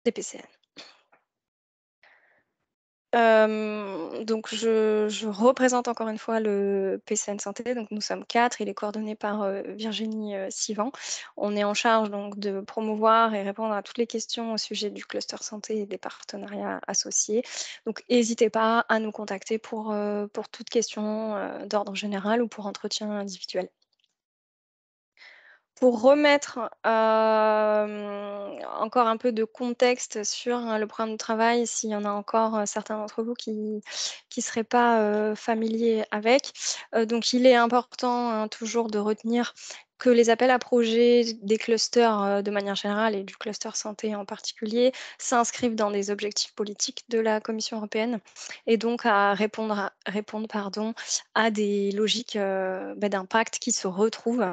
des PCN. Donc je représente encore une fois le PCN Santé, donc nous sommes 4. Il est coordonné par, Virginie, Sivan. On est en charge donc de promouvoir et répondre à toutes les questions au sujet du cluster santé et des partenariats associés. Donc hésitez pas à nous contacter pour toute question, d'ordre général ou pour entretien individuel. Pour remettre, encore un peu de contexte sur, le programme de travail, s'il y en a encore, certains d'entre vous qui seraient pas, familiers avec. Donc il est important, hein, toujours de retenir que les appels à projets des clusters, de manière générale et du cluster santé en particulier, s'inscrivent dans des objectifs politiques de la Commission européenne et donc à répondre, pardon, à des logiques, d'impact qui se retrouvent,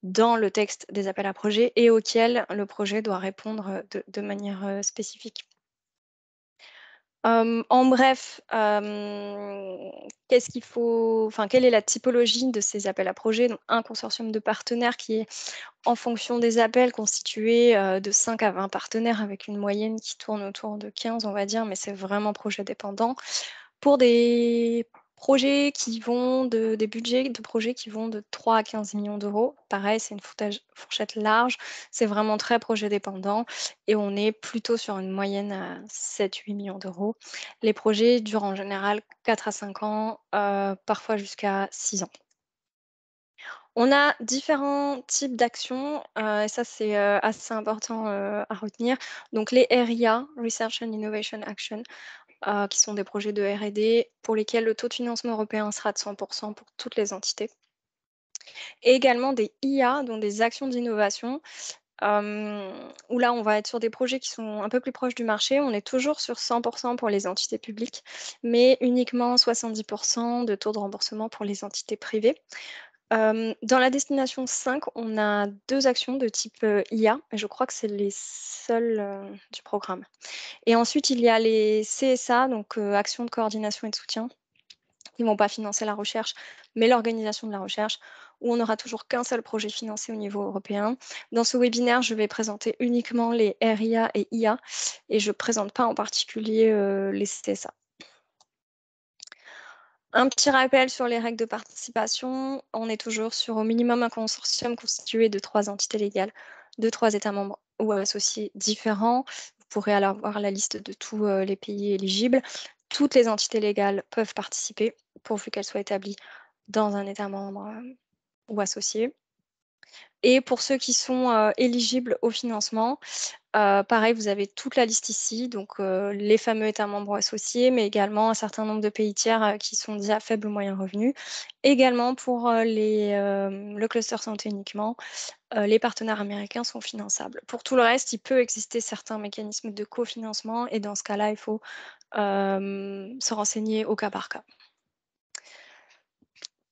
dans le texte des appels à projets et auxquels le projet doit répondre, de manière, spécifique. En bref, qu'est-ce qu'il faut enfin, quelle est la typologie de ces appels à projets? Donc un consortium de partenaires qui est, en fonction des appels, constitué, de 5 à 20 partenaires avec une moyenne qui tourne autour de 15, on va dire, mais c'est vraiment projet dépendant. Pour des projets qui vont de des budgets de projets qui vont de 3 à 15 millions d'euros. Pareil, c'est une fourchette large, c'est vraiment très projet dépendant et on est plutôt sur une moyenne à 7 8 millions d'euros. Les projets durent en général 4 à 5 ans, parfois jusqu'à 6 ans. On a différents types d'actions, et ça c'est, assez important, à retenir. Donc les RIA, Research and Innovation Action, qui sont des projets de R&D pour lesquels le taux de financement européen sera de 100 pour toutes les entités. Et également des IA, donc des actions d'innovation, où là, on va être sur des projets qui sont un peu plus proches du marché. On est toujours sur 100 pour les entités publiques, mais uniquement 70 de taux de remboursement pour les entités privées. Dans la destination 5, on a 2 actions de type, IA, et je crois que c'est les seules, du programme. Et ensuite, il y a les CSA, donc actions de coordination et de soutien, qui ne vont pas financer la recherche, mais l'organisation de la recherche, où on n'aura toujours qu'un seul projet financé au niveau européen. Dans ce webinaire, je vais présenter uniquement les RIA et IA et je ne présente pas en particulier les CSA. Un petit rappel sur les règles de participation. On est toujours sur au minimum un consortium constitué de 3 entités légales, de 3 États membres ou associés différents. Vous pourrez alors voir la liste de tous les pays éligibles. Toutes les entités légales peuvent participer, pourvu qu'elles soient établies dans un État membre ou associé. Et pour ceux qui sont éligibles au financement, pareil, vous avez toute la liste ici, donc les fameux États membres associés, mais également un certain nombre de pays tiers, qui sont dits à faible ou moyen revenu. Également pour, le cluster santé uniquement, les partenaires américains sont finançables. Pour tout le reste, il peut exister certains mécanismes de cofinancement et dans ce cas-là, il faut, se renseigner au cas par cas.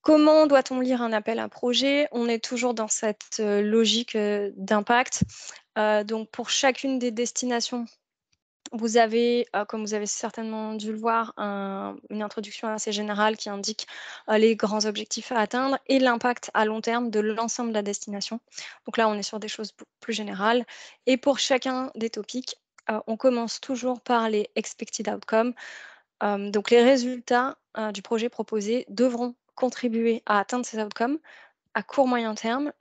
Comment doit-on lire un appel à projet? On est toujours dans cette, logique, d'impact. Donc pour chacune des destinations, vous avez, comme vous avez certainement dû le voir, une introduction assez générale qui indique, les grands objectifs à atteindre et l'impact à long terme de l'ensemble de la destination. Donc là, on est sur des choses beaucoup plus générales et pour chacun des topics, on commence toujours par les expected outcomes. Donc les résultats, du projet proposé devront contribuer à atteindre ces outcomes à court, moyen terme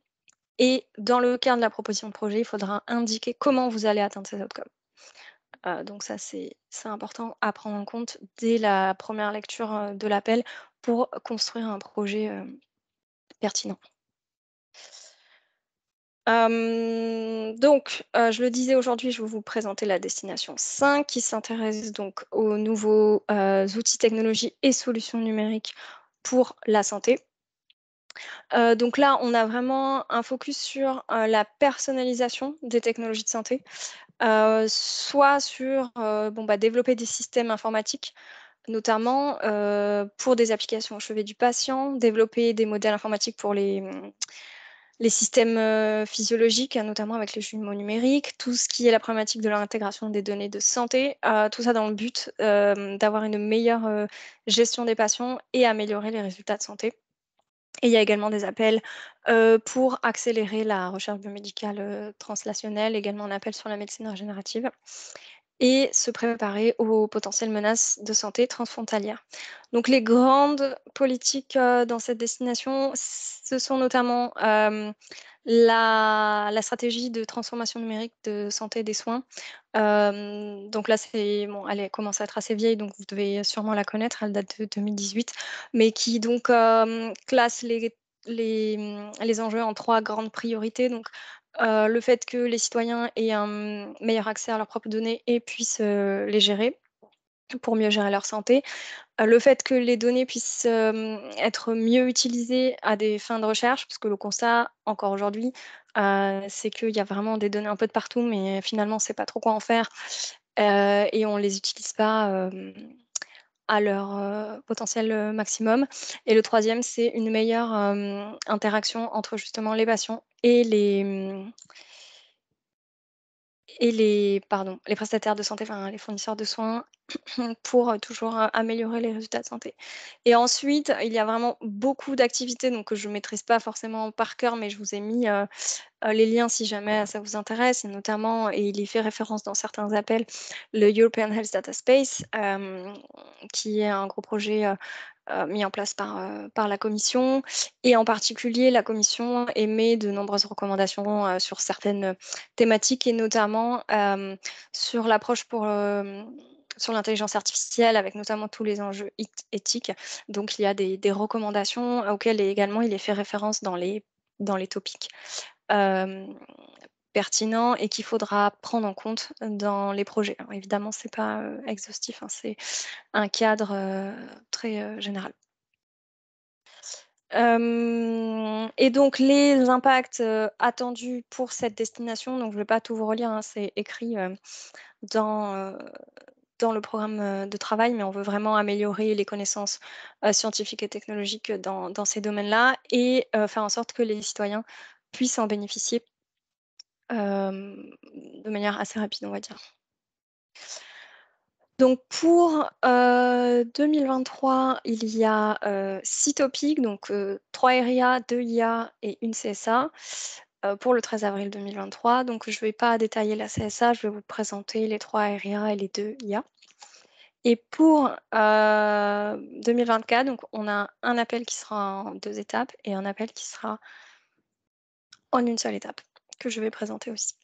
et dans le cadre de la proposition de projet, il faudra indiquer comment vous allez atteindre ces outcomes. Donc ça, c'est important à prendre en compte dès la première lecture, de l'appel pour construire un projet, pertinent. Donc, je le disais aujourd'hui, je vais vous présenter la destination 5 qui s'intéresse donc aux nouveaux, outils, technologies et solutions numériques pour la santé. Donc là, on a vraiment un focus sur, la personnalisation des technologies de santé, soit sur, développer des systèmes informatiques, notamment, pour des applications au chevet du patient, développer des modèles informatiques pour les systèmes, physiologiques, notamment avec les jumeaux numériques, tout ce qui est la problématique de l'intégration des données de santé, tout ça dans le but, d'avoir une meilleure, gestion des patients et améliorer les résultats de santé. Et il y a également des appels pour accélérer la recherche biomédicale translationnelle, également un appel sur la médecine régénérative et se préparer aux potentielles menaces de santé transfrontalières. Donc les grandes politiques dans cette destination, ce sont notamment la stratégie de transformation numérique de santé et des soins. Donc là, bon, elle commence à être assez vieille, donc vous devez sûrement la connaître, elle date de 2018, mais qui donc classe les enjeux en trois grandes priorités. Donc, le fait que les citoyens aient un meilleur accès à leurs propres données et puissent les gérer pour mieux gérer leur santé. Le fait que les données puissent être mieux utilisées à des fins de recherche, parce que le constat, encore aujourd'hui, c'est qu'il y a vraiment des données un peu de partout, mais finalement, on ne sait pas trop quoi en faire et on ne les utilise pas à leur potentiel maximum. Et le troisième, c'est une meilleure interaction entre justement les patients et les prestataires de santé, enfin les fournisseurs de soins, pour toujours améliorer les résultats de santé. Et ensuite, il y a vraiment beaucoup d'activités donc, que je ne maîtrise pas forcément par cœur, mais je vous ai mis les liens si jamais ça vous intéresse, et notamment, et il y fait référence dans certains appels, le European Health Data Space, qui est un gros projet mis en place par la Commission. Et en particulier, la Commission émet de nombreuses recommandations sur certaines thématiques, et notamment sur l'approche sur l'intelligence artificielle, avec notamment tous les enjeux éthiques. Donc, il y a des recommandations auxquelles également il est fait référence dans les topics euh, pertinents et qu'il faudra prendre en compte dans les projets. Alors, évidemment, ce n'est pas exhaustif, hein, c'est un cadre très général. Et donc les impacts attendus pour cette destination, donc je ne vais pas tout vous relire, hein, c'est écrit dans, euh, dans le programme de travail, mais on veut vraiment améliorer les connaissances scientifiques et technologiques dans ces domaines-là et faire en sorte que les citoyens puissent en bénéficier de manière assez rapide, on va dire. Donc pour 2023, il y a 6 topics, donc 3 RIA, 2 IA et une CSA pour le 13 avril 2023. Donc je ne vais pas détailler la CSA, je vais vous présenter les 3 RIA et les 2 IA. Et pour 2024, donc on a un appel qui sera en 2 étapes et un appel qui sera en une seule étape, que je vais présenter aussi.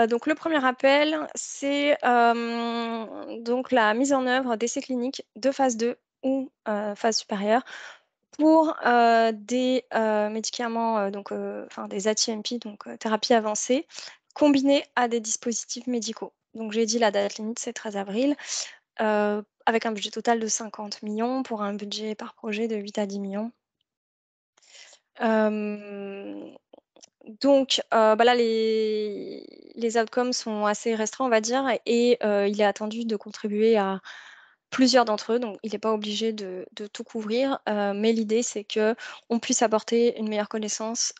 Donc le premier appel, c'est donc la mise en œuvre d'essais cliniques de phase 2 ou phase supérieure pour des médicaments, enfin des ATMP, donc thérapie avancée, combinés à des dispositifs médicaux. Donc j'ai dit la date limite, c'est 13 avril, avec un budget total de 50 millions pour un budget par projet de 8 à 10 millions. Donc, bah là, les outcomes sont assez restreints, on va dire, et il est attendu de contribuer à plusieurs d'entre eux. Donc, il n'est pas obligé de tout couvrir, mais l'idée, c'est qu'on puisse apporter une meilleure connaissance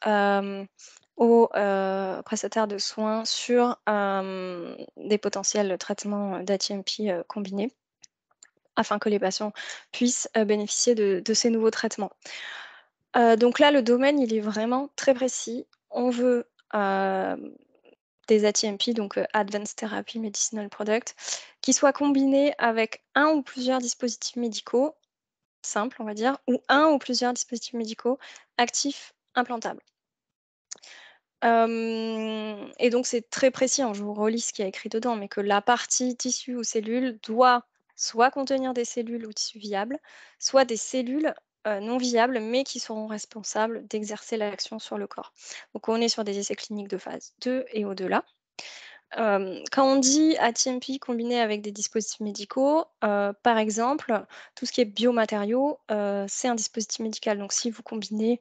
aux prestataires de soins sur des potentiels traitements d'ATMP combinés, afin que les patients puissent bénéficier de ces nouveaux traitements. Donc là, le domaine, il est vraiment très précis. On veut des ATMP, donc Advanced Therapy Medicinal Product, qui soient combinés avec un ou plusieurs dispositifs médicaux, simples, on va dire, ou un ou plusieurs dispositifs médicaux actifs implantables. Et donc, c'est très précis, hein, je vous relis ce qu'il y a écrit dedans, mais que la partie tissu ou cellule doit soit contenir des cellules ou tissus viables, soit des cellules non viables, mais qui seront responsables d'exercer l'action sur le corps. Donc, on est sur des essais cliniques de phase 2 et au-delà. Quand on dit ATMP combiné avec des dispositifs médicaux, par exemple, tout ce qui est biomatériaux, c'est un dispositif médical. Donc, si vous combinez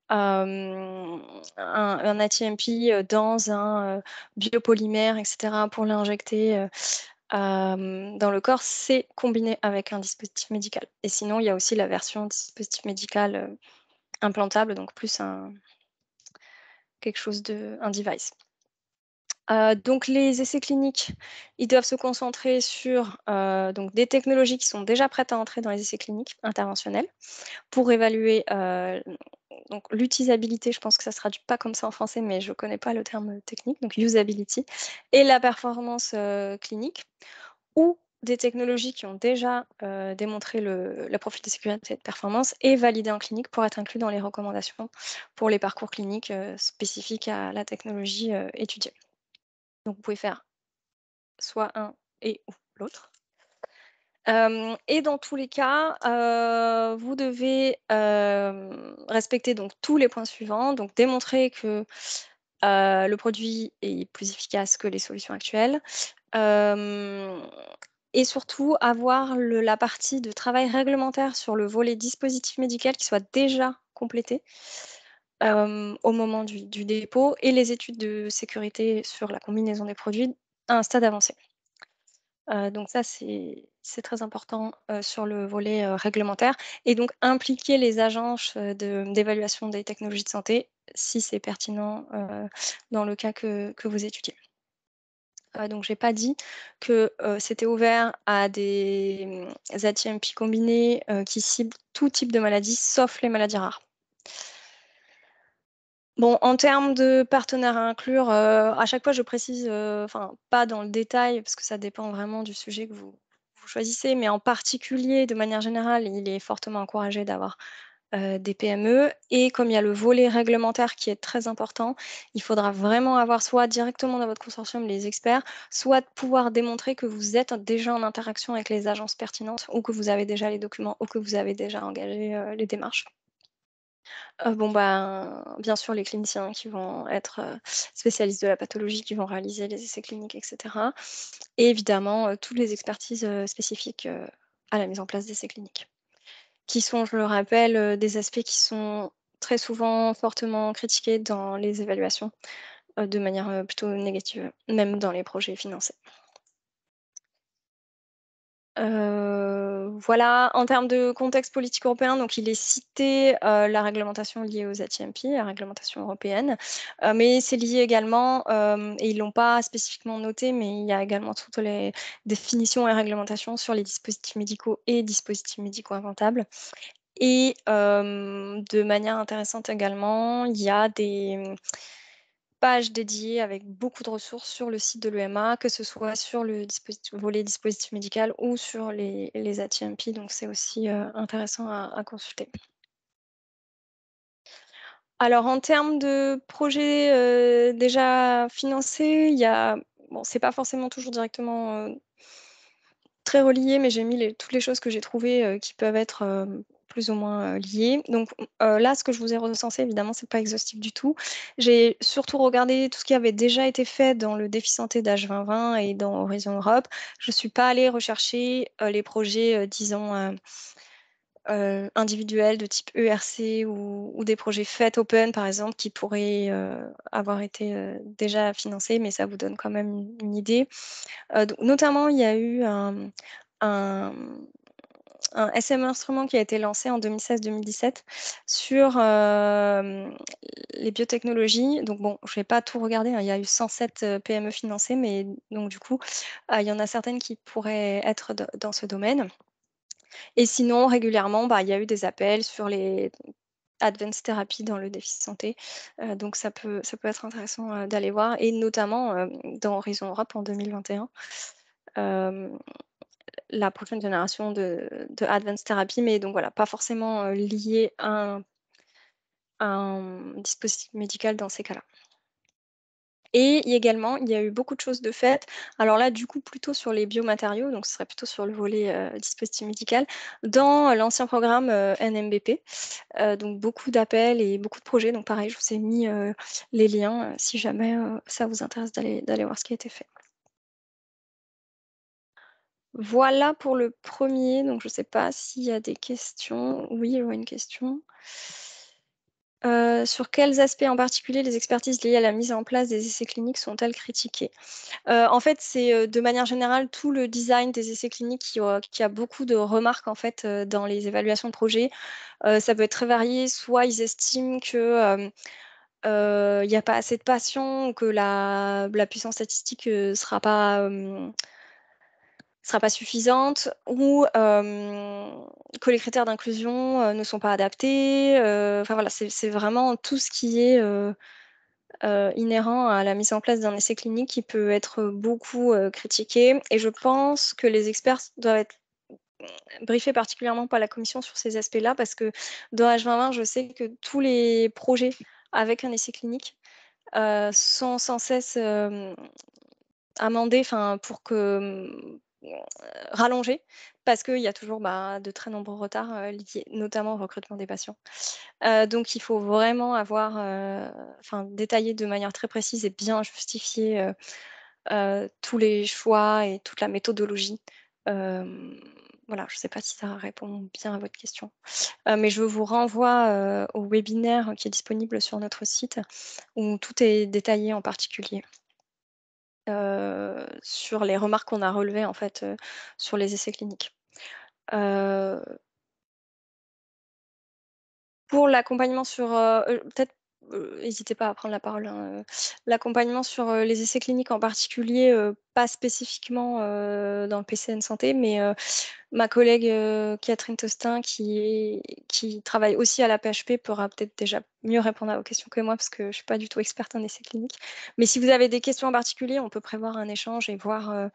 un ATMP dans un biopolymère, etc., pour l'injecter dans le corps, c'est combiné avec un dispositif médical. Et sinon, il y a aussi la version dispositif médical implantable, donc plus quelque chose un device. Donc les essais cliniques, ils doivent se concentrer sur, donc des technologies qui sont déjà prêtes à entrer dans les essais cliniques interventionnels pour évaluer, donc l'utilisabilité, je pense que ça se traduit pas comme ça en français, mais je connais pas le terme technique, donc usability et la performance, clinique ou des technologies qui ont déjà, démontré le profil de sécurité et de performance et validées en clinique pour être inclus dans les recommandations pour les parcours cliniques, spécifiques à la technologie, étudiée. Donc vous pouvez faire soit un et ou l'autre. Et dans tous les cas, vous devez, respecter donc tous les points suivants, donc démontrer que, le produit est plus efficace que les solutions actuelles. Hem et surtout avoir la partie de travail réglementaire sur le volet dispositif médical qui soit déjà complétée, au moment du dépôt et les études de sécurité sur la combinaison des produits à un stade avancé. Donc ça, c'est très important, sur le volet, réglementaire et donc impliquer les agences, d'évaluation des technologies de santé, si c'est pertinent, dans le cas que vous étudiez. Donc j'ai pas dit que, c'était ouvert à des, ATMP combinés, qui ciblent tout type de maladie sauf les maladies rares. Bon, en termes de partenaires à inclure, à chaque fois je précise, enfin pas dans le détail parce que ça dépend vraiment du sujet que vous choisissez, mais en particulier, de manière générale, il est fortement encouragé d'avoir, des PME et comme il y a le volet réglementaire qui est très important, il faudra vraiment avoir soit directement dans votre consortium les experts, soit de pouvoir démontrer que vous êtes déjà en interaction avec les agences pertinentes ou que vous avez déjà les documents ou que vous avez déjà engagé, les démarches. Bon, ben, bien sûr, les cliniciens qui vont être, spécialistes de la pathologie, qui vont réaliser les essais cliniques et cetera et évidemment, toutes les expertises, spécifiques, à la mise en place d'essais cliniques. Qui sont, je le rappelle, des aspects qui sont très souvent fortement critiqués dans les évaluations, de manière, plutôt négative, même dans les projets financés. Voilà, en termes de contexte politique européen, donc il est cité, la réglementation liée aux ATMP, la réglementation européenne, mais c'est lié également, et ils l'ont pas spécifiquement noté, mais il y a également toutes les définitions et réglementations sur les dispositifs médicaux et dispositifs médicaux inventables. Et de manière intéressante également, il y a des, pages dédiées avec beaucoup de ressources sur le site de l'EMA, que ce soit sur le volet dispositif médical ou sur les ATMP, donc c'est aussi, intéressant à consulter. Alors en termes de projets, déjà financés, il y a bon, c'est pas forcément toujours directement, très relié, mais j'ai mis toutes les choses que j'ai trouvées, qui peuvent être, plus ou moins, liées. Donc, là, ce que je vous ai recensé, évidemment, c'est pas exhaustif du tout. J'ai surtout regardé tout ce qui avait déjà été fait dans le défi santé d'H2020 et dans Horizon Europe. Je suis pas allée rechercher, les projets, disons, individuels de type ERC ou des projets FET Open, par exemple, qui pourraient, avoir été, déjà financés, mais ça vous donne quand même une idée. Donc notamment, il y a eu un, un SM Instrument qui a été lancé en 2016-2017 sur, les biotechnologies. Donc bon, je vais pas tout regarder, hein, il y a eu 107, PME financées, mais donc du coup, il y en a certaines qui pourraient être dans ce domaine et sinon régulièrement, bah, il y a eu des appels sur les advanced therapy dans le défi santé, donc ça peut être intéressant, d'aller voir et notamment, dans Horizon Europe en 2021. Hem La prochaine génération de advanced therapy, mais donc voilà, pas forcément, lié à un dispositif médical dans ces cas-là. Et également, il y a eu beaucoup de choses de faites. Alors là, du coup, plutôt sur les biomatériaux, donc ce serait plutôt sur le volet, dispositif médical, dans l'ancien programme, NMBP. Donc beaucoup d'appels et beaucoup de projets. Donc pareil, je vous ai mis, les liens, si jamais, ça vous intéresse d'aller voir ce qui a été fait. Voilà pour le premier. Donc je ne sais pas s'il y a des questions. Oui, j'aurais une question. Sur quels aspects en particulier les expertises liées à la mise en place des essais cliniques sont-elles critiquées? En fait, c'est, de manière générale tout le design des essais cliniques qui a beaucoup de remarques en fait, dans les évaluations de projets. Ça peut être très varié, soit ils estiment que, il y a pas assez de patients, que la puissance statistique, sera pas suffisante ou que les critères d'inclusion, ne sont pas adaptés. Enfin voilà, c'est vraiment tout ce qui est, inhérent à la mise en place d'un essai clinique qui peut être beaucoup, critiqué et je pense que les experts doivent être briefés particulièrement par la commission sur ces aspects-là parce que dans H2020, je sais que tous les projets avec un essai clinique, sont sans cesse, amendés, enfin pour que, rallongés parce qu'il y a toujours, bah, de très nombreux retards, liés notamment au recrutement des patients. Donc il faut vraiment avoir, enfin détailler de manière très précise et bien justifier, tous les choix et toute la méthodologie. Hem, voilà, je ne sais pas si ça répond bien à votre question. Mais je vous renvoie, au webinaire qui est disponible sur notre site où tout est détaillé en particulier, sur les remarques qu'on a relevées en fait, sur les essais cliniques. Heu Pour l'accompagnement sur, peut-être, hésitez pas à prendre la parole, hein, l'accompagnement sur, les essais cliniques en particulier, pas spécifiquement, dans le PCN santé, mais, ma collègue, Catherine Tostin qui travaille aussi à la PHP pourra peut-être déjà mieux répondre à vos questions que moi parce que je suis pas du tout experte en essais cliniques. Mais si vous avez des questions en particulier, on peut prévoir un échange et voir,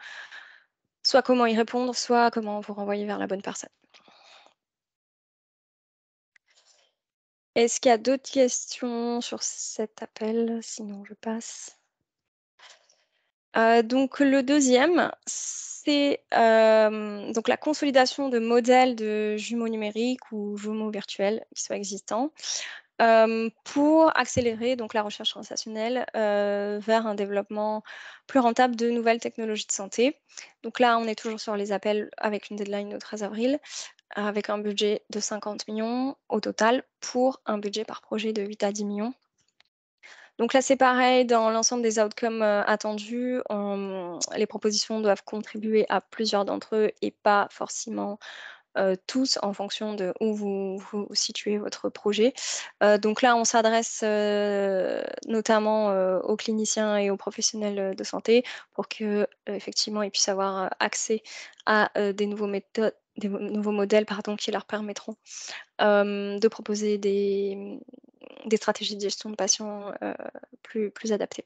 soit comment y répondre, soit comment vous renvoyer vers la bonne personne. Est-ce qu'il y a d'autres questions sur cet appel? Sinon je passe. Donc le deuxième, c'est, donc la consolidation de modèles de jumeaux numériques ou jumeaux virtuels qui soient existants, pour accélérer donc la recherche transactionnelle, vers un développement plus rentable de nouvelles technologies de santé. Donc là, on est toujours sur les appels avec une deadline au 13 avril, avec un budget de 50 millions au total pour un budget par projet de 8 à 10 millions. Donc là, c'est pareil, dans l'ensemble des outcomes, attendus, les propositions doivent contribuer à plusieurs d'entre eux et pas forcément, tous en fonction de où vous situez votre projet. Donc là, on s'adresse, notamment, aux cliniciens et aux professionnels, de santé pour que, effectivement, ils puissent avoir, accès à, des nouveaux modèles, pardon, qui leur permettront, de proposer des stratégies de gestion de patients, plus adaptées,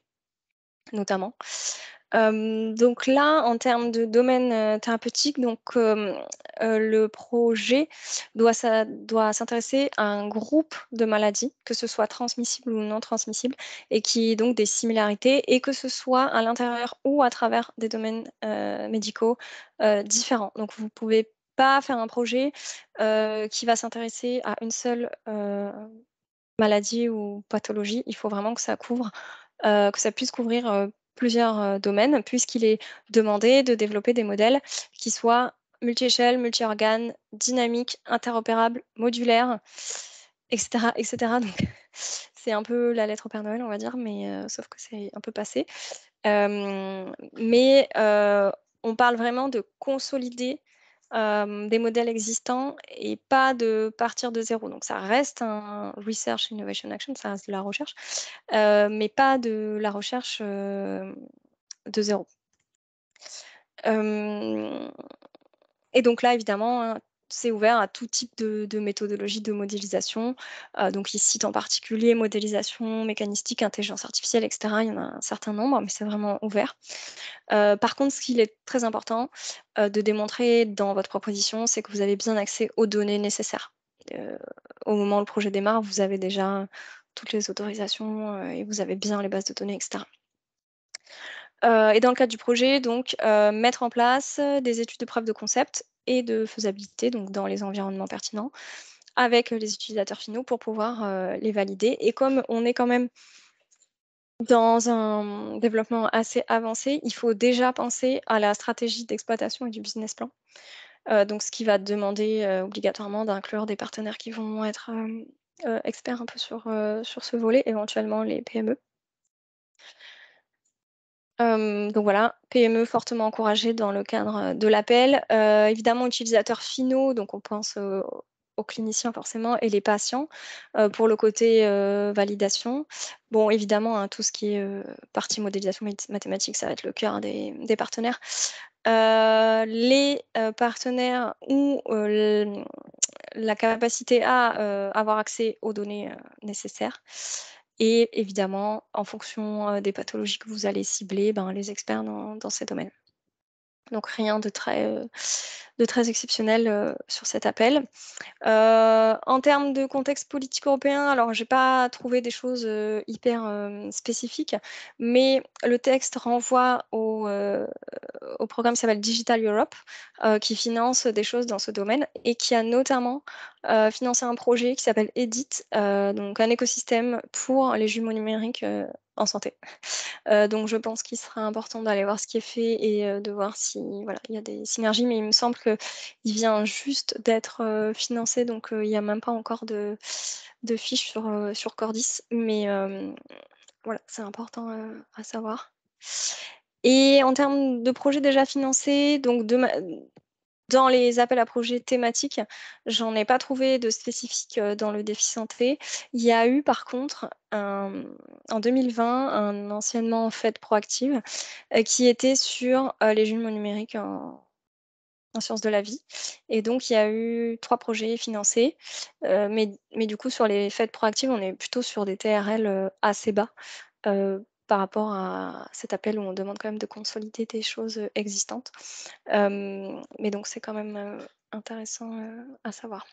notamment. Donc là, en termes de domaine, thérapeutique, donc le projet doit s'intéresser à un groupe de maladies, que ce soit transmissible ou non transmissible et qui ait donc des similarités et que ce soit à l'intérieur ou à travers des domaines, médicaux, différents. Donc vous pouvez pas faire un projet, qui va s'intéresser à une seule, maladie ou pathologie. Il faut vraiment que ça couvre, que ça puisse couvrir, plusieurs, domaines puisqu'il est demandé de développer des modèles qui soient multi-échelles, multi-organes, dynamiques, interopérables, modulaires et cetera et cetera. Donc c'est un peu la lettre au Père Noël, on va dire, mais sauf que c'est un peu passé. Mais on parle vraiment de consolider, des modèles existants et pas de partir de zéro. Donc ça reste un research innovation action, ça reste de la recherche, mais pas de la recherche, de zéro. Hem Et donc là, évidemment, hein, c'est ouvert à tout type de méthodologie de modélisation. Donc ils citent en particulier modélisation mécanistique, intelligence artificielle et cetera. Il y en a un certain nombre, mais c'est vraiment ouvert. Par contre, ce qu'il est très important, de démontrer dans votre proposition, c'est que vous avez bien accès aux données nécessaires. Heu, Au moment où le projet démarre, vous avez déjà toutes les autorisations, et vous avez bien les bases de données et cetera. Et dans le cadre du projet, donc, mettre en place, des études de preuve de concept et de faisabilité, donc dans les environnements pertinents, avec, les utilisateurs finaux pour pouvoir, les valider et comme on est quand même dans un développement assez avancé, il faut déjà penser à la stratégie d'exploitation et du business plan. Donc ce qui va demander, obligatoirement d'inclure des partenaires qui vont être, experts un peu sur ce volet, éventuellement les PME. Donc voilà, PME fortement encouragées dans le cadre, de l'appel. Évidemment utilisateurs finaux, donc on pense, aux cliniciens forcément et les patients, pour le côté, validation. Bon évidemment, hein, tout ce qui est, partie modélisation mathématique, ça va être le cœur des partenaires. Les, partenaires où, la capacité à, avoir accès aux données, nécessaires et évidemment en fonction, des pathologies que vous allez cibler, ben, les experts dans ces domaines. Donc rien de très exceptionnel, sur cet appel. En termes de contexte politique européen, alors j'ai pas trouvé des choses, hyper, spécifiques, mais le texte renvoie au programme qui s'appelle Digital Europe, qui finance des choses dans ce domaine et qui a notamment, financé un projet qui s'appelle EDIT, donc un écosystème pour les jumeaux numériques, en santé. Donc je pense qu'il sera important d'aller voir ce qui est fait et de voir si, voilà, il y a des synergies, mais il me semble qu'il vient juste d'être, financé, donc il y a même pas encore de fiches sur Cordis, mais voilà, c'est important, à savoir. Et en termes de projets déjà financés, donc dans les appels à projets thématiques, j'en ai pas trouvé de spécifiques, dans le défi santé. Il y a eu par contre en 2020 un anciennement FED Proactive, qui était sur, les jumeaux numériques en sciences de la vie et donc il y a eu 3 projets financés, mais du coup sur les FED Proactive, on est plutôt sur des TRL, assez bas, par rapport à cet appel où on demande quand même de consolider des choses, existantes. Mais donc c'est quand même, intéressant, à savoir.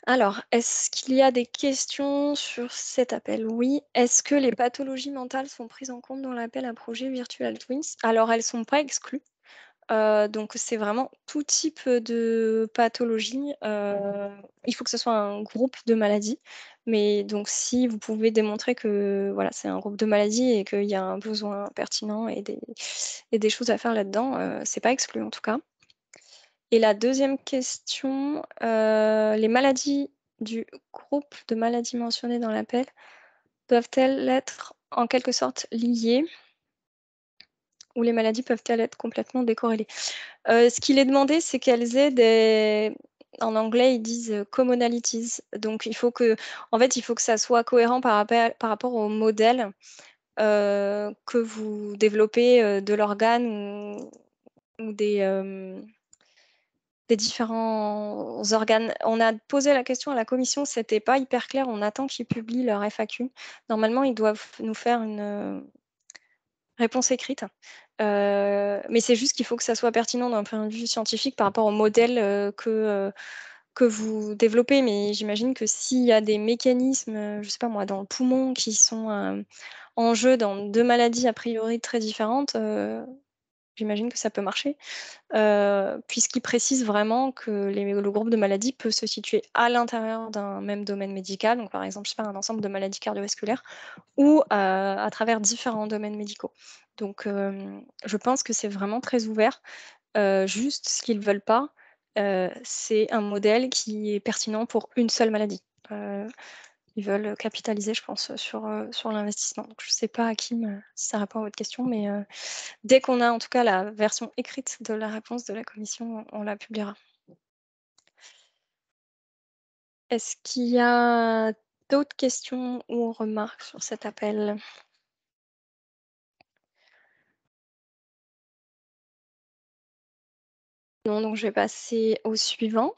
Alors, est-ce qu'il y a des questions sur cet appel? Oui. Est-ce que les pathologies mentales sont prises en compte dans l'appel à projet Virtual Twins? Alors elles sont pas exclues, donc c'est vraiment tout type, de pathologie, il faut que ce soit un groupe de maladies, mais donc si vous pouvez démontrer que, voilà, c'est un groupe de maladies et qu'il y a un besoin pertinent et des choses à faire là-dedans, c'est pas exclu en tout cas. Et la deuxième question, les maladies du groupe de maladies mentionnées dans l'appel doivent-elles être en quelque sorte liées ou les maladies peuvent-elles être complètement décorrélées? Ce qu'il est demandé, c'est qu'elles aient des, en anglais, ils disent, commonalities. Donc en fait, il faut que ça soit cohérent par rapport au modèle, que vous développez, de l'organe ou des différents organes. On a posé la question à la commission, c'était pas hyper clair, on attend qu'ils publient leur FAQ. Normalement, ils doivent nous faire une, réponse écrite, mais c'est juste qu'il faut que ça soit pertinent d'un point de vue scientifique par rapport au modèle, que vous développez. Mais j'imagine que s'il y a des mécanismes, je sais pas moi, dans le poumon qui sont, en jeu dans 2 maladies a priori très différentes, j'imagine que ça peut marcher. Puisqu'il précise vraiment que le groupe de maladies peut se situer à l'intérieur d'un même domaine médical, donc par exemple, je sais pas, un ensemble de maladies cardiovasculaires ou à travers différents domaines médicaux. Donc je pense que c'est vraiment très ouvert. Juste ce qu'ils veulent pas, c'est un modèle qui est pertinent pour une seule maladie. Heu, Ils veulent capitaliser, je pense, sur l'investissement. Donc je sais pas, Hakim, si ça répond à votre question, mais dès qu'on a en tout cas la version écrite de la réponse de la commission, on la publiera. Est-ce qu'il y a d'autres questions ou remarques sur cet appel? Non, donc je vais passer au suivant.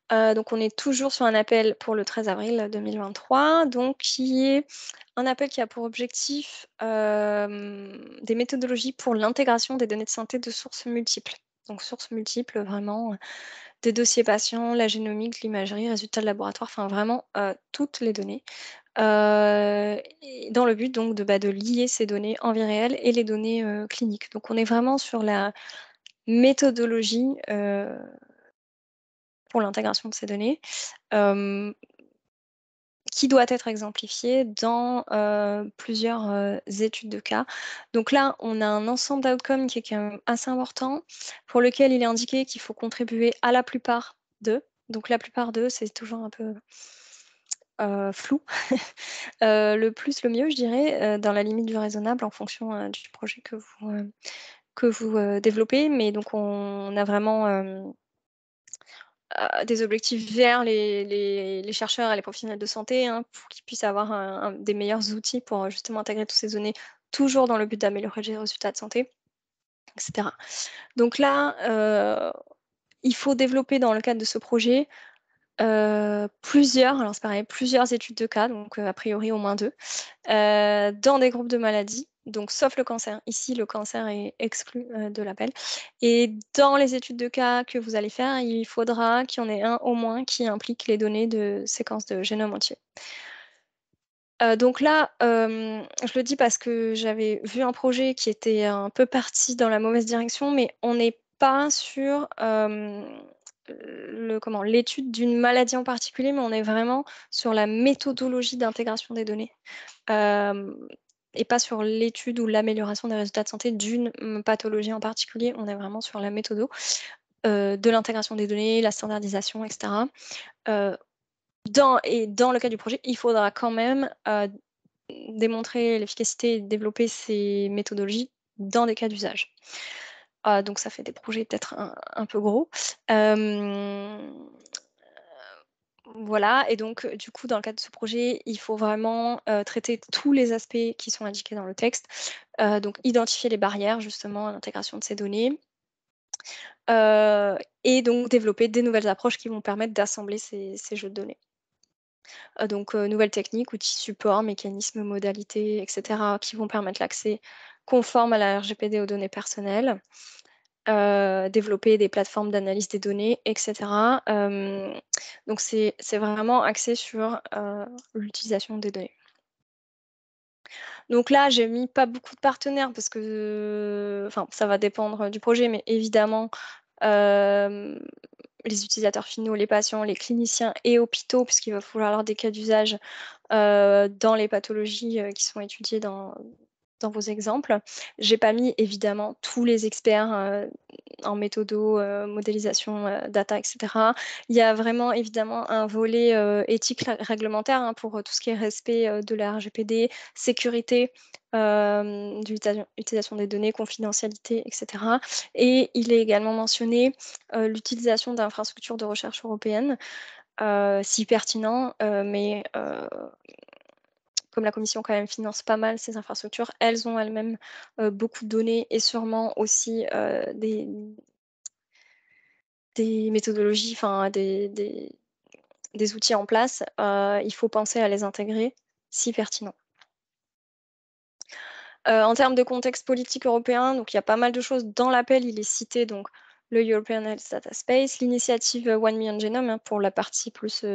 Donc on est toujours sur un appel pour le 13 avril 2023, donc qui est un appel qui a pour objectif, des méthodologies pour l'intégration des données de santé de sources multiples. Donc sources multiples, vraiment, des dossiers patients, la génomique, l'imagerie, résultats de laboratoire, enfin vraiment, toutes les données. Et dans le but donc de lier ces données en vie réelle et les données, cliniques. Donc on est vraiment sur la méthodologie, pour l'intégration de ces données, hem, qui doit être exemplifiée dans, plusieurs, études de cas. Donc là, on a un ensemble d'outcomes qui est quand même assez important, pour lequel il est indiqué qu'il faut contribuer à la plupart d'eux. Donc la plupart d'eux, c'est toujours un peu, flou. Le plus, le mieux, je dirais, dans la limite du raisonnable en fonction, du projet que vous développez. Mais donc on a vraiment, des objectifs vers les chercheurs et les professionnels de santé, hein, pour qu'ils puissent avoir des meilleurs outils pour justement intégrer toutes ces données, toujours dans le but d'améliorer les résultats de santé, etc. Donc là, il faut développer dans le cadre de ce projet plusieurs, alors c'est pareil, plusieurs études de cas, donc a priori au moins 2, dans des groupes de maladies, donc sauf le cancer. Ici, le cancer est exclu de l'appel. Et dans les études de cas que vous allez faire, il faudra qu'il y en ait un au moins qui implique les données de séquences de génome entier. Donc là, je le dis parce que j'avais vu un projet qui était un peu parti dans la mauvaise direction, mais on n'est pas sur l'étude d'une maladie en particulier, mais on est vraiment sur la méthodologie d'intégration des données. Et pas sur l'étude ou l'amélioration des résultats de santé d'une pathologie en particulier. On est vraiment sur la méthode de l'intégration des données, la standardisation, etc. Dans le cas du projet, il faudra quand même démontrer l'efficacité et développer ces méthodologies dans des cas d'usage. Donc ça fait des projets peut-être un peu gros. Voilà, et donc du coup, dans le cadre de ce projet, il faut vraiment traiter tous les aspects qui sont indiqués dans le texte. Donc identifier les barrières justement à l'intégration de ces données. Et donc développer des nouvelles approches qui vont permettre d'assembler ces jeux de données. Donc nouvelles techniques, outils support, mécanismes, modalités, etc., qui vont permettre l'accès conforme à la RGPD aux données personnelles. Développer des plateformes d'analyse des données, etc. Donc c'est vraiment axé sur l'utilisation des données. Donc là, j'ai mis pas beaucoup de partenaires parce que, enfin, ça va dépendre du projet, mais évidemment, les utilisateurs finaux, les patients, les cliniciens et hôpitaux, puisqu'il va falloir avoir des cas d'usage dans les pathologies qui sont étudiées dans vos exemples. J'ai pas mis évidemment tous les experts en méthodo, modélisation, data, etc. Il y a vraiment évidemment un volet éthique réglementaire, hein, pour tout ce qui est respect de la RGPD, sécurité d'utilisation des données, confidentialité, etc. Et il est également mentionné l'utilisation d'infrastructures de recherche européennes, si pertinent, mais comme la Commission quand même finance pas mal ces infrastructures, elles ont elles-mêmes beaucoup de données et sûrement aussi des méthodologies, enfin des outils en place. Il faut penser à les intégrer si pertinent. En termes de contexte politique européen, donc il y a pas mal de choses dans l'appel. Il est cité donc le European Health Data Space, l'initiative One Million Genome, hein, pour la partie plus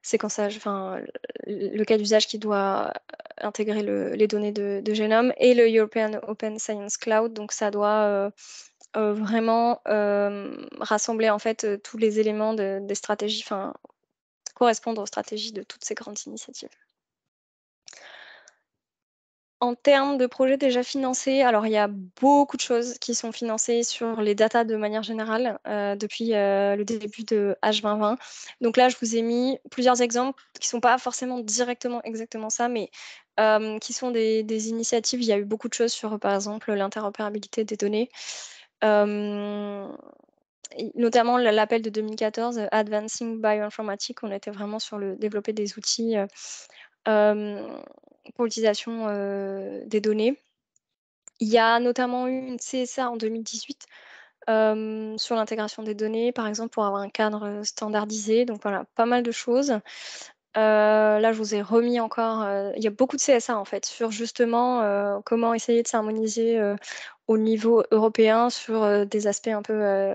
séquençage, enfin le cas d'usage qui doit intégrer les données de génome, et le European Open Science Cloud. Donc ça doit vraiment rassembler en fait tous les éléments des stratégies, enfin correspondre aux stratégies de toutes ces grandes initiatives. En termes de projets déjà financés, alors il y a beaucoup de choses qui sont financées sur les datas de manière générale depuis le début de H2020. Donc là, je vous ai mis plusieurs exemples qui ne sont pas forcément directement exactement ça, mais qui sont des initiatives. Il y a eu beaucoup de choses sur, par exemple, l'interopérabilité des données. Notamment l'appel de 2014, Advancing Bioinformatics, on était vraiment sur le développer des outils pour l'utilisation des données. Il y a notamment eu une CSA en 2018 sur l'intégration des données, par exemple, pour avoir un cadre standardisé. Donc voilà, pas mal de choses. Là, je vous ai remis encore, il y a beaucoup de CSA en fait, sur justement comment essayer de s'harmoniser au niveau européen sur des aspects un peu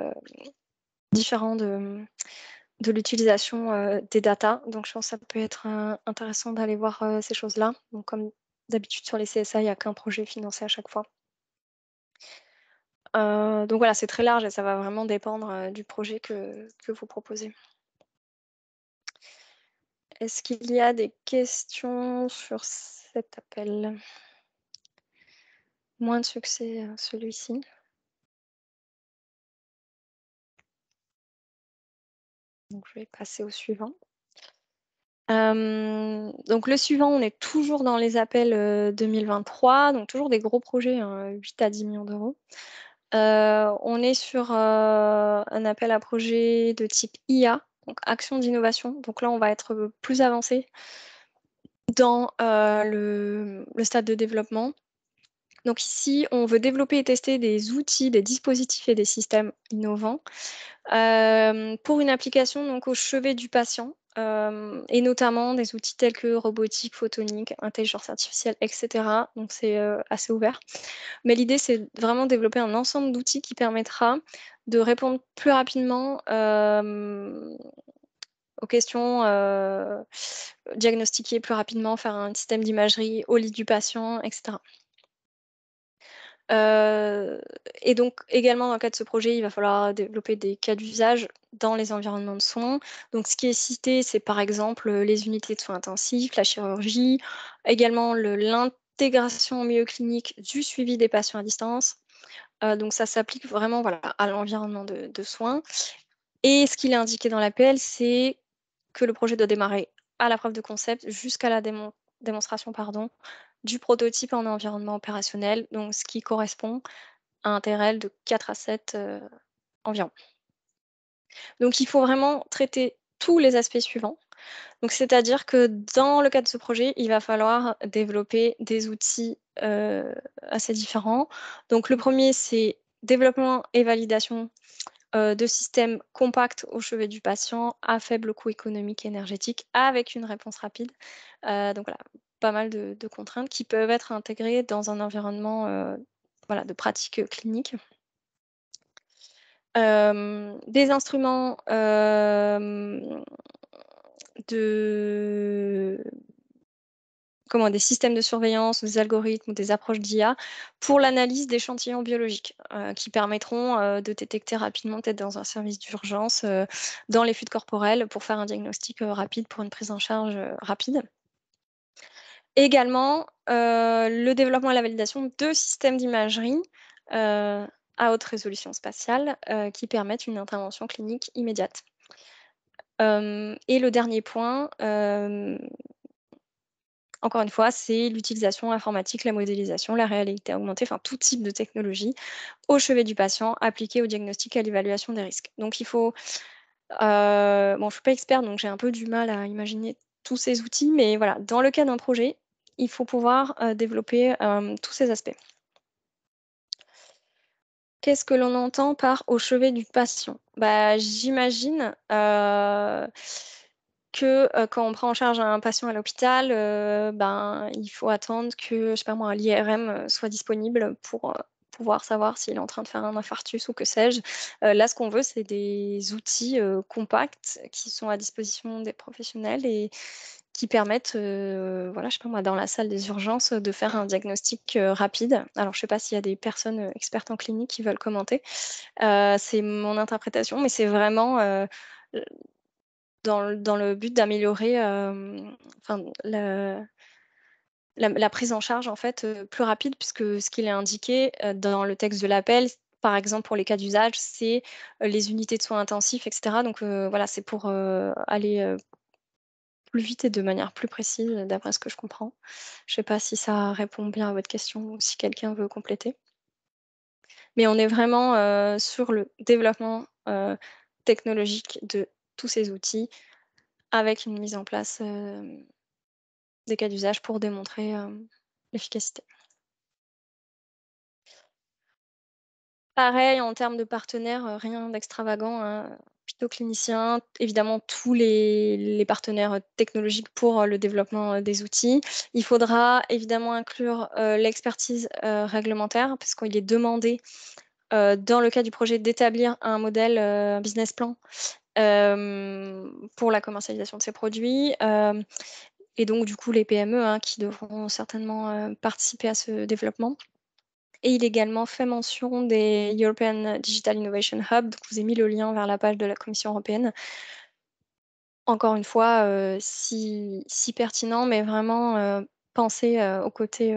différents de l'utilisation des datas. Donc, je pense que ça peut être intéressant d'aller voir ces choses-là. Donc, comme d'habitude sur les CSA, il n'y a qu'un projet financé à chaque fois. Donc voilà, c'est très large et ça va vraiment dépendre du projet que vous proposez. Est-ce qu'il y a des questions sur cet appel? Moins de succès celui-ci. Donc je vais passer au suivant. Donc le suivant, on est toujours dans les appels 2023, donc toujours des gros projets, hein, 8 à 10 millions d'euros. On est sur, un appel à projet de type IA, donc action d'innovation. Donc là, on va être, plus avancé dans, le stade de développement. Donc ici, on veut développer et tester des outils, des dispositifs et des systèmes innovants, pour une application donc au chevet du patient, et notamment des outils tels que robotique, photonique, intelligence artificielle et cetera. Donc c'est, assez ouvert. Mais l'idée, c'est vraiment de développer un ensemble d'outils qui permettra de répondre plus rapidement, aux questions, diagnostiquer plus rapidement, faire un système d'imagerie au lit du patient et cetera. Heu et donc également dans le cadre de ce projet, il va falloir développer des cas d'usage dans les environnements de soins. Donc ce qui est cité, c'est par exemple, les unités de soins intensifs, la chirurgie, également l'intégration en milieu clinique du suivi des patients à distance. Donc ça s'applique vraiment, voilà, à l'environnement de soins et ce qu'il est indiqué dans l'appel, c'est que le projet doit démarrer à la preuve de concept jusqu'à la démonstration, pardon, du prototype en environnement opérationnel, donc ce qui correspond à un TRL de 4 à 7 environ. Donc il faut vraiment traiter tous les aspects suivants. Donc c'est-à-dire que dans le cadre de ce projet, il va falloir développer des outils, assez différents. Donc le premier, c'est développement et validation, de systèmes compacts au chevet du patient à faible coût économique et énergétique avec une réponse rapide. Donc voilà, pas mal de contraintes qui peuvent être intégrées dans un environnement, voilà, de pratique, clinique. Des instruments, de des systèmes de surveillance, des algorithmes ou des approches d'IA pour l'analyse d'échantillons biologiques, qui permettront, de détecter rapidement, peut-être dans un service d'urgence, dans les fluides corporels pour faire un diagnostic, rapide pour une prise en charge, rapide. Également, le développement et la validation de systèmes d'imagerie, à haute résolution spatiale, qui permettent une intervention clinique immédiate. Et le dernier point, encore une fois, c'est l'utilisation informatique, la modélisation, la réalité augmentée, enfin tout type de technologie au chevet du patient appliquée au diagnostic et à l'évaluation des risques. Donc il faut, bon, je suis pas experte, donc j'ai un peu du mal à imaginer tous ces outils, mais voilà, dans le cas d'un projet, il faut pouvoir, développer, tous ces aspects. Qu'est-ce que l'on entend par «au chevet du patient»? Bah, j'imagine, que, quand on prend en charge un patient à l'hôpital, ben, il faut attendre que, je sais pas moi, l'IRM, soit disponible pour, pouvoir savoir s'il est en train de faire un infarctus ou que sais-je. Là, ce qu'on veut, c'est des outils, compacts qui sont à disposition des professionnels et qui permettent, voilà, je sais pas moi, dans la salle des urgences, de faire un diagnostic, rapide. Alors je sais pas s'il y a des personnes, expertes en clinique qui veulent commenter. C'est mon interprétation, mais c'est vraiment, dans le but d'améliorer, enfin la prise en charge en fait, plus rapide puisque ce qu'il est indiqué, dans le texte de l'appel, par exemple pour les cas d'usage, c'est, les unités de soins intensifs et cetera donc voilà, c'est pour, aller, plus vite et de manière plus précise, d'après ce que je comprends. Je sais pas si ça répond bien à votre question ou si quelqu'un veut compléter? Mais on est vraiment, sur le développement, technologique de tous ces outils avec une mise en place, des cas d'usage pour démontrer, l'efficacité. Pareil, en termes de partenaires, rien d'extravagant, hein, plutôt clinicien, évidemment tous les partenaires, technologiques pour, le développement, des outils. Il faudra évidemment inclure, l'expertise, réglementaire puisqu'il est demandé, dans le cas du projet d'établir un modèle, business plan, pour la commercialisation de ces produits, et donc du coup les PME, hein, qui devront certainement, participer à ce développement. Et il est également fait mention des European Digital Innovation Hub, donc je vous ai mis le lien vers la page de la Commission européenne. Encore une fois, si pertinent, mais vraiment, pensé, au côté,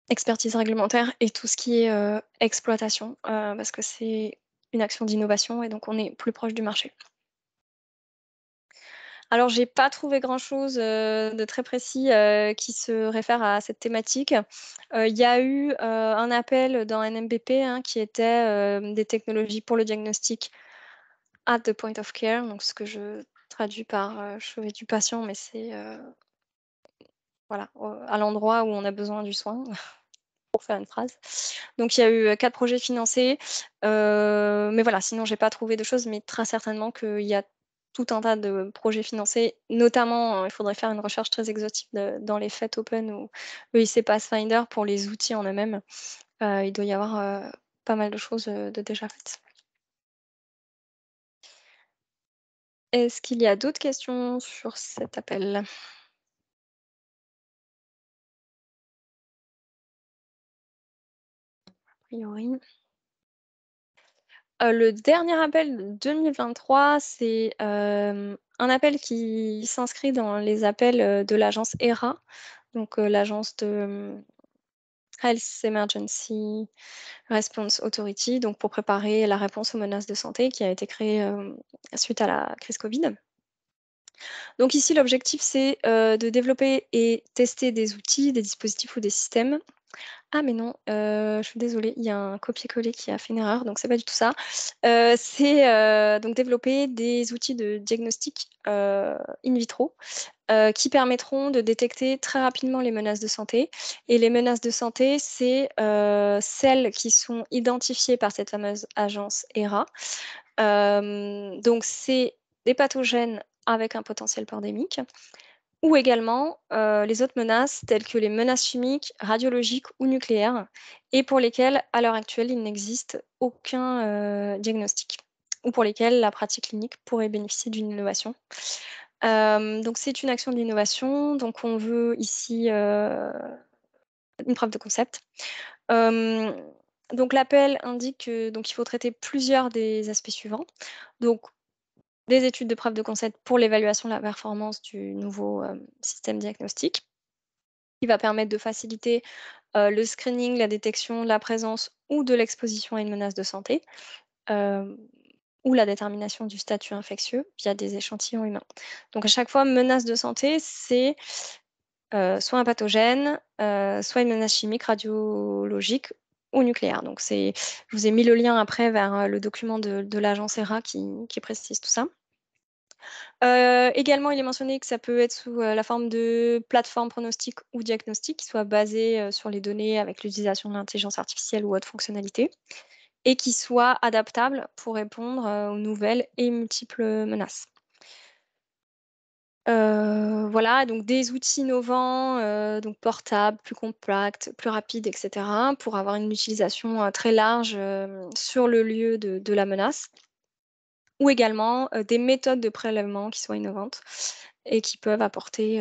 expertise réglementaire et tout ce qui est, exploitation, parce que c'est une action d'innovation et donc on est plus proche du marché. Alors j'ai pas trouvé grand-chose, de très précis, qui se réfère à cette thématique. Il y a eu, un appel dans NMBP, hein, qui était, des technologies pour le diagnostic at the point of care, donc ce que je traduis par, chevet du patient, mais c'est, voilà, à l'endroit où on a besoin du soin, pour faire une phrase. Donc il y a eu, 4 projets financés, mais voilà, sinon j'ai pas trouvé de choses, mais très certainement qu'il y a tout un tas de projets financés, notamment, il faudrait faire une recherche très exhaustive dans les FET Open ou EIC Pathfinder pour les outils en eux-mêmes. Il doit y avoir, pas mal de choses, de déjà faites. Est-ce qu'il y a d'autres questions sur cet appel? A priori. Le dernier appel de 2023, c'est, un appel qui s'inscrit dans les appels, de l'agence HERA, donc l'agence de, Health Emergency Response Authority, donc pour préparer la réponse aux menaces de santé qui a été créée, suite à la crise Covid. Donc ici, l'objectif, c'est, de développer et tester des outils, des dispositifs ou des systèmes. Ah mais non, je suis désolée, il y a un copier-coller qui a fait une erreur, donc c'est pas du tout ça. C'est, donc développer des outils de diagnostic, in vitro, qui permettront de détecter très rapidement les menaces de santé. Et les menaces de santé, c'est, celles qui sont identifiées par cette fameuse agence HERA. Donc c'est des pathogènes avec un potentiel pandémique ou également, les autres menaces telles que les menaces chimiques, radiologiques ou nucléaires et pour lesquelles, à l'heure actuelle, il n'existe aucun, diagnostic ou pour lesquelles la pratique clinique pourrait bénéficier d'une innovation. Donc c'est une action d'innovation, donc on veut ici, une preuve de concept. Hem, donc l'appel indique que donc il faut traiter plusieurs des aspects suivants. Donc des études de preuve de concept pour l'évaluation de la performance du nouveau, système diagnostique, qui va permettre de faciliter, le screening, la détection de la présence ou de l'exposition à une menace de santé, hem, ou la détermination du statut infectieux via des échantillons humains. Donc à chaque fois, menace de santé, c'est, soit un pathogène, soit une menace chimique, radiologique ou nucléaire. Donc c'est je vous ai mis le lien après vers, le document de l'agence HERA qui précise tout ça. Également, il est mentionné que ça peut être sous, la forme de plateforme pronostic ou diagnostic qui soit basée, sur les données avec l'utilisation de l'intelligence artificielle ou autre fonctionnalité et qui soit adaptable pour répondre, aux nouvelles et multiples menaces. Voilà, donc des outils innovants, donc portables, plus compacts, plus rapides et cetera, pour avoir une utilisation, très large, sur le lieu de la menace. Ou également, des méthodes de prélèvement qui soient innovantes et qui peuvent apporter,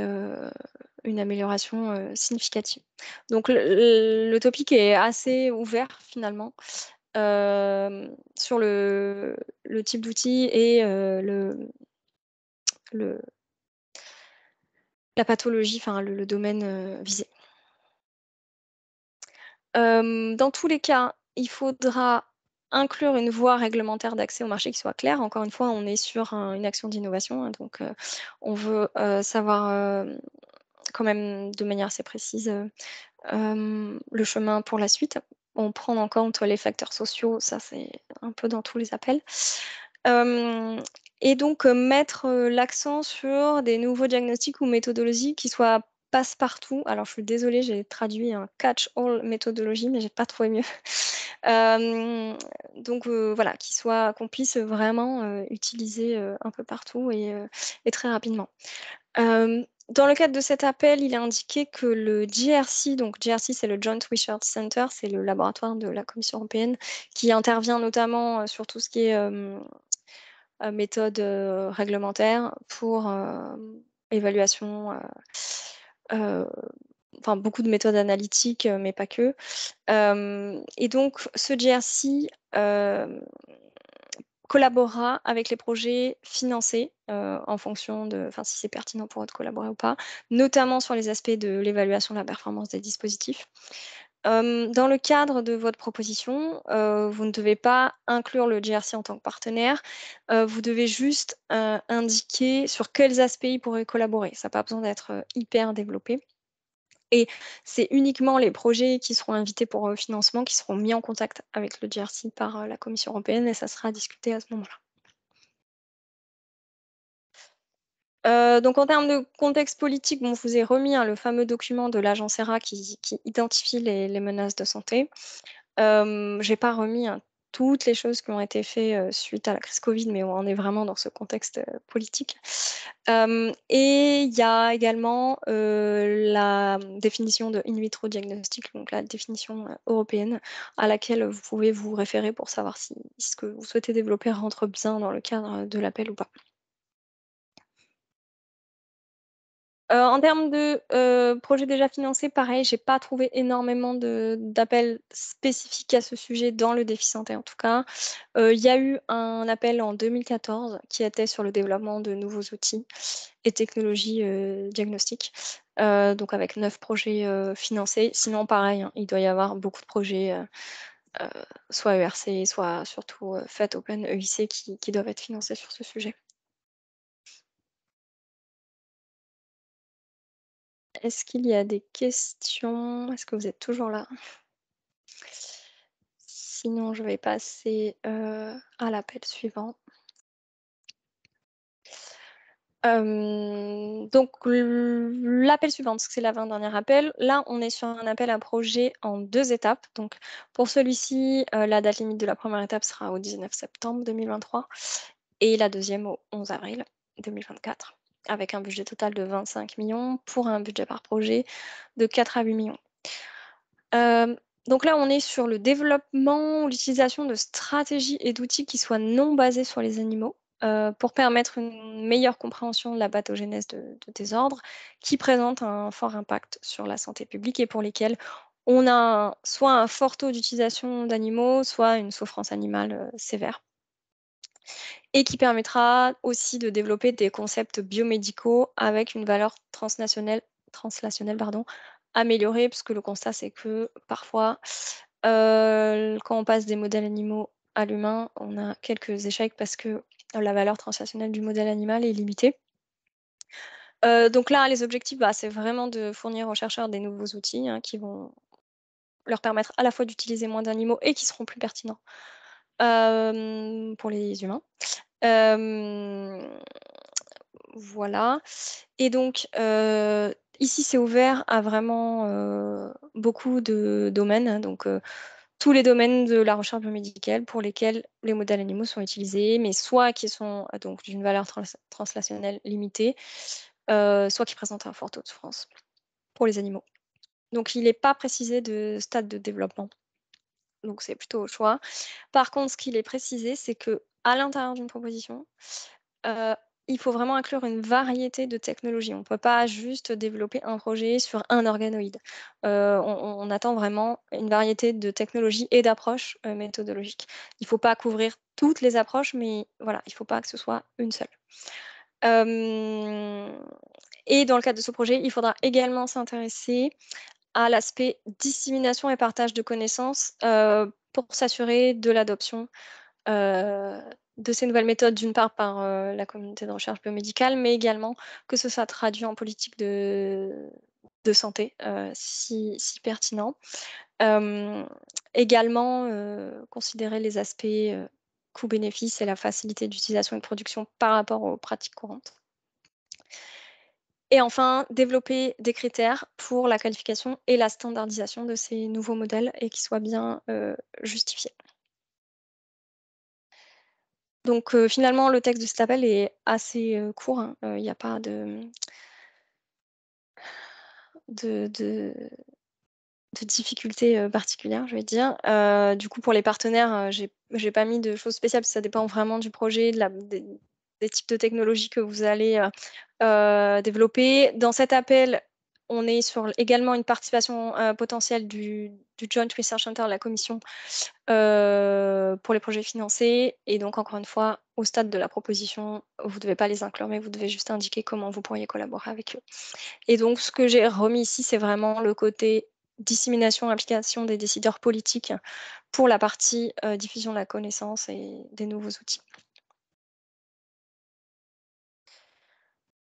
une amélioration, significative. Donc le topic est assez ouvert finalement, sur le type d'outil et le la pathologie, enfin le domaine, visé. Dans tous les cas, il faudra inclure une voie réglementaire d'accès au marché qui soit claire. Encore une fois, on est sur une action d'innovation, hein, donc on veut, savoir, quand même de manière assez précise, le chemin pour la suite. On prend en compte les facteurs sociaux, ça c'est un peu dans tous les appels. Hem et donc mettre, l'accent sur des nouveaux diagnostics ou méthodologies qui soient passe-partout. Alors je suis désolée, j'ai traduit un catch-all méthodologie, mais j'ai pas trouvé mieux. Hem, donc voilà, qu'on puisse vraiment, utiliser, un peu partout et très rapidement. Dans le cadre de cet appel, il est indiqué que le JRC, donc JRC, c'est le Joint Research Center, c'est le laboratoire de la Commission européenne qui intervient notamment, sur tout ce qui est, méthode, réglementaire pour, évaluation, heu, enfin beaucoup de méthodes analytiques, mais pas que. Et donc ce JRC, collaborera avec les projets financés, en fonction de enfin, si c'est pertinent pour eux de collaborer ou pas, notamment sur les aspects de l'évaluation de la performance des dispositifs. Dans le cadre de votre proposition, vous ne devez pas inclure le GRC en tant que partenaire. Vous devez juste, indiquer sur quels aspects il pourrait collaborer. Ça n'a pas besoin d'être, hyper développé et c'est uniquement les projets qui seront invités pour, financement qui seront mis en contact avec le GRC par, la Commission européenne et ça sera discuté à ce moment-là. Donc en termes de contexte politique, bon, je vous ai remis, hein, le fameux document de l'agence ERA qui identifie les menaces de santé. J'ai pas remis, hein, toutes les choses qui ont été faites, suite à la crise Covid, mais on est vraiment dans ce contexte, politique. Et il y a également, la définition de in vitro diagnostic, donc la définition, européenne à laquelle vous pouvez vous référer pour savoir si ce que vous souhaitez développer rentre bien dans le cadre, de l'appel ou pas. En termes de, projets déjà financés, pareil, j'ai pas trouvé énormément d'appels spécifiques à ce sujet dans le défi santé en tout cas. Il y a eu un appel en 2014 qui était sur le développement de nouveaux outils et technologies, diagnostiques, donc avec 9 projets, financés. Sinon pareil, hein, il doit y avoir beaucoup de projets, heu, soit ERC, soit surtout, FET Open, EIC qui doivent être financés sur ce sujet. Est-ce qu'il y a des questions? Est-ce que vous êtes toujours là? Sinon, je vais passer, à l'appel suivant. Donc l'appel suivant, parce que c'est l'avant-dernier appel, là, on est sur un appel à projet en 2 étapes. Donc pour celui-ci, la date limite de la première étape sera au 19 septembre 2023 et la deuxième au 11 avril 2024, avec un budget total de 25 millions pour un budget par projet de 4 à 8 millions. Donc là, on est sur le développement ou l'utilisation de stratégies et d'outils qui soient non basés sur les animaux, pour permettre une meilleure compréhension de la pathogénèse de désordres qui présentent un fort impact sur la santé publique et pour lesquels on a soit un fort taux d'utilisation d'animaux, soit une souffrance animale, sévère et qui permettra aussi de développer des concepts biomédicaux avec une valeur translationnelle pardon, améliorée. Parce que le constat, c'est que parfois, quand on passe des modèles animaux à l'humain, on a quelques échecs parce que la valeur translationnelle du modèle animal est limitée. Donc là, les objectifs, bah, c'est vraiment de fournir aux chercheurs des nouveaux outils, hein, qui vont leur permettre à la fois d'utiliser moins d'animaux et qui seront plus pertinents, pour les humains. Hem, voilà et donc ici, c'est ouvert à vraiment, beaucoup de domaines, hein, donc tous les domaines de la recherche biomédicale pour lesquels les modèles animaux sont utilisés, mais soit qui sont, donc d'une valeur translationnelle limitée, soit qui présentent un fort taux de souffrance pour les animaux. Donc il n'est pas précisé de stade de développement, donc c'est plutôt au choix. Par contre, ce qu'il est précisé, c'est qu'à l'intérieur d'une proposition, Heu, il faut vraiment inclure une variété de technologies. On ne peut pas juste développer un projet sur un organoïde. On attend vraiment une variété de technologies et d'approches, méthodologiques. Il ne faut pas couvrir toutes les approches, mais voilà, il ne faut pas que ce soit une seule. Hem et dans le cadre de ce projet, il faudra également s'intéresser à l'aspect dissémination et partage de connaissances, pour s'assurer de l'adoption heu, de ces nouvelles méthodes, d'une part par, la communauté de recherche biomédicale, mais également que ce soit traduit en politique de santé, si pertinent. Hem, également, considérer les aspects, coût-bénéfice et la facilité d'utilisation et de production par rapport aux pratiques courantes. Et enfin, développer des critères pour la qualification et la standardisation de ces nouveaux modèles et qui soient bien, justifiés. Donc finalement, le texte de cet appel est assez, court, hein. Il y a pas de de difficultés, particulières, je vais dire. Du coup, pour les partenaires, j'ai pas mis de choses spéciales parce que ça dépend vraiment du projet, de la des types de technologies que vous allez, développer. Dans cet appel, on est sur également une participation, potentielle du Joint Research Center, la commission, pour les projets financés et donc encore une fois, au stade de la proposition, vous ne devez pas les inclure, mais vous devez juste indiquer comment vous pourriez collaborer avec eux et donc ce que j'ai remis ici, c'est vraiment le côté dissémination, application des décideurs politiques pour la partie diffusion de la connaissance et des nouveaux outils.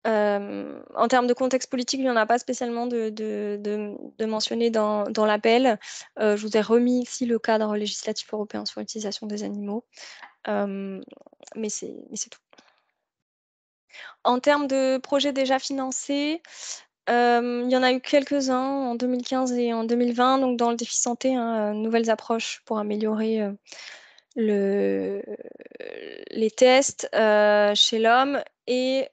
En termes de contexte politique, il n'y en a pas spécialement de mentionné dans l'appel. Je vous ai remis ici le cadre législatif européen sur l'utilisation des animaux, mais c'est tout. En termes de projets déjà financés, il y en a eu quelques-uns en 2015 et en 2020, donc dans le défi santé, hein, nouvelles approches pour améliorer les tests chez l'homme et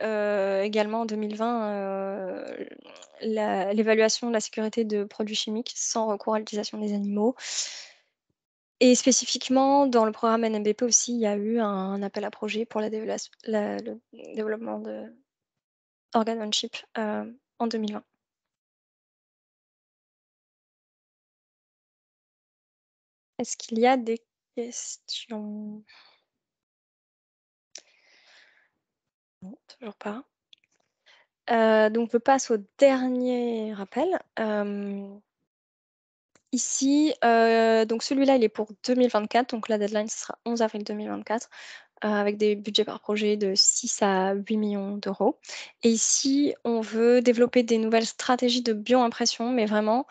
également en 2020 l'évaluation de la sécurité de produits chimiques sans recours à l'utilisation des animaux. Et spécifiquement, dans le programme NMBP aussi, il y a eu un appel à projet pour le développement de organ on chip en 2020. Est-ce qu'il y a des questions? Non, toujours pas. Donc, je passe au dernier rappel. Ici, donc celui-là, il est pour 2024. Donc, la deadline, ce sera 11 avril 2024, avec des budgets par projet de 6 à 8 millions d'euros. Et ici, on veut développer des nouvelles stratégies de bioimpression, mais vraiment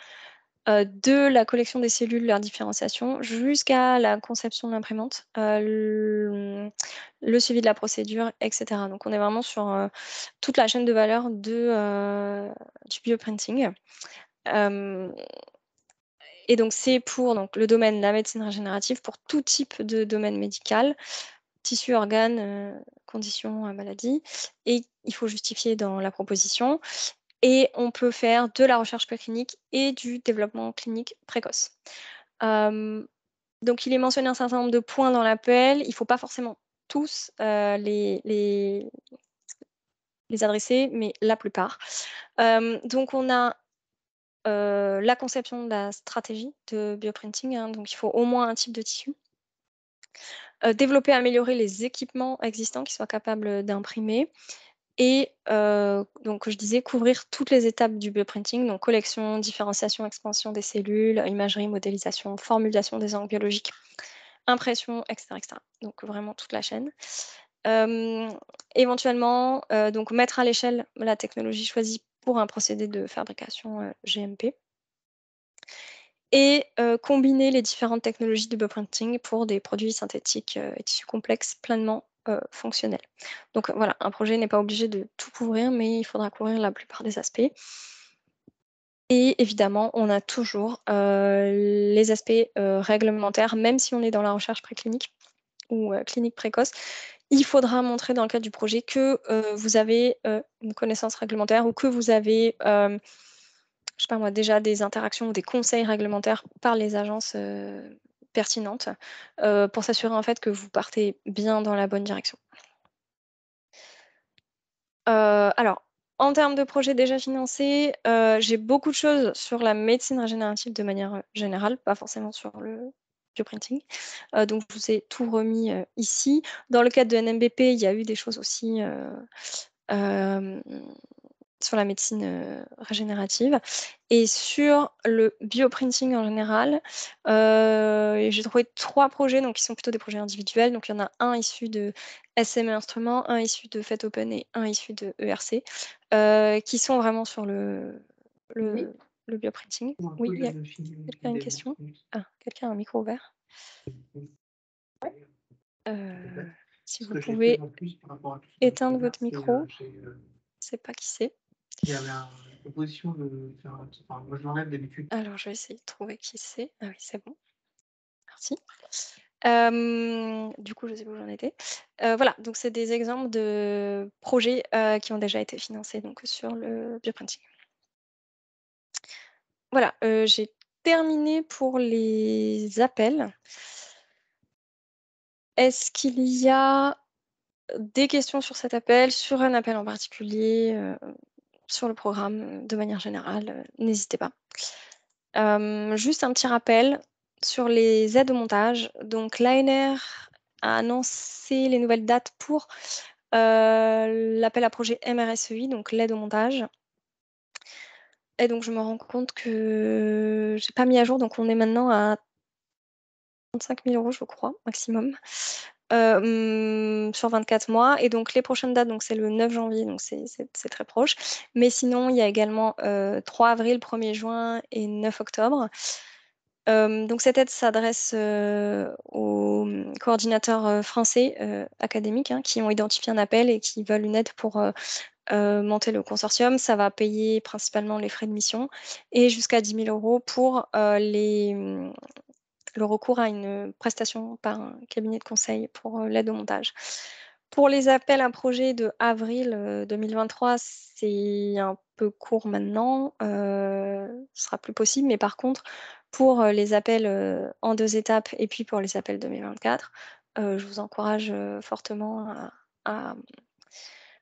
de la collection des cellules, leur différenciation, jusqu'à la conception de l'imprimante, le suivi de la procédure, etc. Donc, on est vraiment sur toute la chaîne de valeur du bioprinting. Et donc, c'est pour donc, le domaine de la médecine régénérative, pour tout type de domaine médical, tissu, organes, conditions, maladies. Et il faut justifier dans la proposition. Et on peut faire de la recherche préclinique et du développement clinique précoce. Donc, il est mentionné un certain nombre de points dans l'appel. Il ne faut pas forcément tous les adresser, mais la plupart. Donc, on a la conception de la stratégie de bioprinting. Hein, donc, il faut au moins un type de tissu. Développer, améliorer les équipements existants qui soient capables d'imprimer. Et donc, je disais, couvrir toutes les étapes du bioprinting, donc collection, différenciation, expansion des cellules, imagerie, modélisation, formulation des angles biologiques, impression, etc., etc. Donc, vraiment toute la chaîne. Éventuellement, donc mettre à l'échelle la technologie choisie pour un procédé de fabrication GMP. Et combiner les différentes technologies de bioprinting pour des produits synthétiques et tissus complexes pleinement fonctionnels. Donc voilà, un projet n'est pas obligé de tout couvrir, mais il faudra couvrir la plupart des aspects. Et évidemment, on a toujours les aspects réglementaires, même si on est dans la recherche préclinique ou clinique précoce. Il faudra montrer dans le cadre du projet que vous avez une connaissance réglementaire ou que vous avez je sais pas moi, déjà des interactions ou des conseils réglementaires par les agences pertinentes pour s'assurer en fait que vous partez bien dans la bonne direction. Alors, en termes de projets déjà financés, j'ai beaucoup de choses sur la médecine régénérative de manière générale, pas forcément sur le bioprinting. Donc, je vous ai tout remis ici. Dans le cadre de NMBP, il y a eu des choses aussi sur la médecine régénérative. Et sur le bioprinting en général, j'ai trouvé 3 projets donc, qui sont plutôt des projets individuels. Donc, il y en a un issu de SME Instruments, un issu de Fait Open et un issu de ERC, qui sont vraiment sur Oui. le bioprinting. Oui, il y a quelqu'un a une question? Ah, quelqu'un a un micro ouvert. Si vous pouvez éteindre votre micro, je ne sais pas qui c'est. Il y avait une proposition de faire enfin, moi je l'enlève d'habitude. Alors, je vais essayer de trouver qui c'est. Ah oui, c'est bon. Merci. Du coup, je sais pas où j'en étais. Voilà, donc c'est des exemples de projets qui ont déjà été financés donc, sur le bioprinting. Voilà, j'ai terminé pour les appels. Est-ce qu'il y a des questions sur cet appel, sur un appel en particulier, sur le programme de manière générale? N'hésitez pas. Juste un petit rappel sur les aides au montage. Donc, l'ANR a annoncé les nouvelles dates pour l'appel à projet MRSEI, donc l'aide au montage. et donc je me rends compte que j'ai pas mis à jour, donc on est maintenant à 35 000 € je crois, maximum, sur 24 mois et donc les prochaines dates, donc c'est le 9 janvier, donc c'est très proche. Mais sinon, il y a également, 3 avril, 1er juin et 9 octobre. Donc cette aide s'adresse, aux, coordinateurs, français, académiques, hein, qui ont identifié un appel et qui veulent une aide pour, monter le consortium. Ça va payer principalement les frais de mission et jusqu'à 10 000 € pour, le recours à une prestation par un cabinet de conseil pour, l'aide au montage. Pour les appels à projets de avril, 2023, c'est un peu court maintenant, ce sera plus possible, mais par contre, pour, les appels, en 2 étapes et puis pour les appels 2024, je vous encourage, fortement à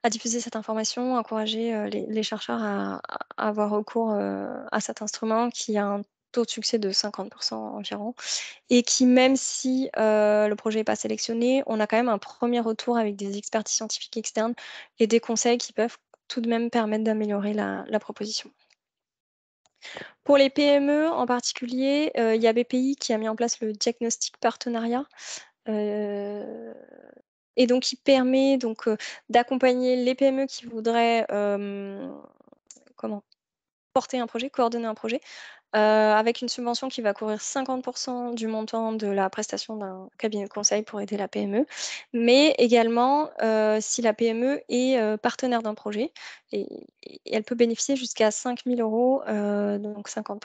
à diffuser cette information, encourager, les chercheurs à avoir recours, à cet instrument qui a un taux de succès de 50 environ et qui, même si, le projet n'est pas sélectionné, on a quand même un premier retour avec des expertises scientifiques externes et des conseils qui peuvent tout de même permettre d'améliorer la proposition. Pour les PME en particulier, il y a BPI qui a mis en place le diagnostic partenariat, heu et donc qui permet donc, d'accompagner les PME qui voudraient, comment? Porter un projet, coordonner un projet, avec une subvention qui va couvrir 50 du montant de la prestation d'un cabinet de conseil pour aider la PME, mais également, si la PME est, partenaire d'un projet et elle peut bénéficier jusqu'à 5 000 €, donc 50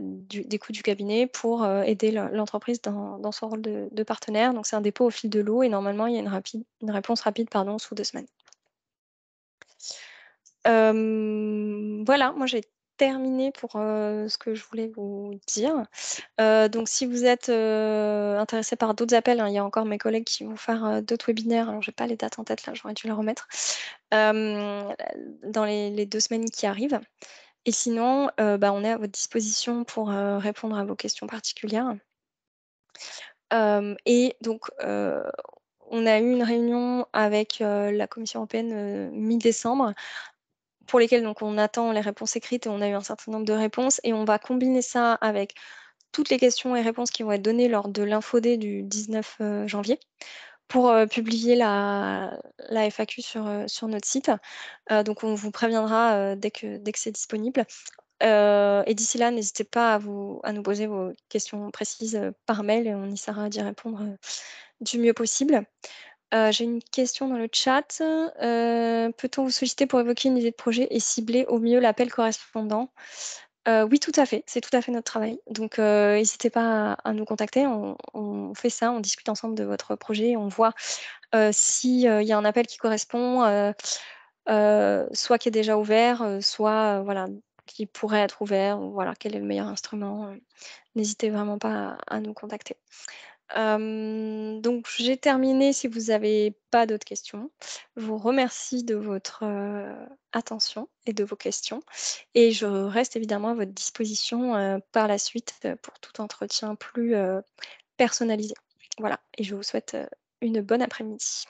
du des coûts du cabinet pour, aider l'entreprise dans son rôle de partenaire. Donc c'est un dépôt au fil de l'eau et normalement il y a une réponse rapide, pardon, sous 2 semaines. Voilà, moi j'ai terminé pour, ce que je voulais vous dire. Donc si vous êtes, intéressés par d'autres appels, hein, il y a encore mes collègues qui vont faire, d'autres webinaires. Alors j'ai pas les dates en tête là, j'aurais dû les remettre, hem, dans les 2 semaines qui arrivent et sinon, bah, on est à votre disposition pour, répondre à vos questions particulières. Et donc, on a eu une réunion avec, la Commission européenne, mi-décembre pour lesquelles donc on attend les réponses écrites et on a eu un certain nombre de réponses et on va combiner ça avec toutes les questions et réponses qui vont être données lors de l'info day du 19, janvier pour, publier la FAQ sur notre site. Donc on vous préviendra, dès que c'est disponible. Et d'ici là, n'hésitez pas à nous poser vos questions précises, par mail et on essaiera d'y répondre, du mieux possible. J'ai une question dans le chat. Peut-on vous solliciter pour évoquer une idée de projet et cibler au mieux l'appel correspondant? Oui, tout à fait, c'est tout à fait notre travail. Donc, hésitez pas à nous contacter. On fait ça, on discute ensemble de votre projet, on voit, si, il y a un appel qui correspond, soit qui est déjà ouvert, soit, voilà, qui pourrait être ouvert ou voilà, quel est le meilleur instrument, n'hésitez vraiment pas à nous contacter. Donc j'ai terminé si vous avez pas d'autres questions. Je vous remercie de votre, attention et de vos questions et je reste évidemment à votre disposition, par la suite, pour tout entretien plus, personnalisé. Voilà et je vous souhaite, une bonne après-midi.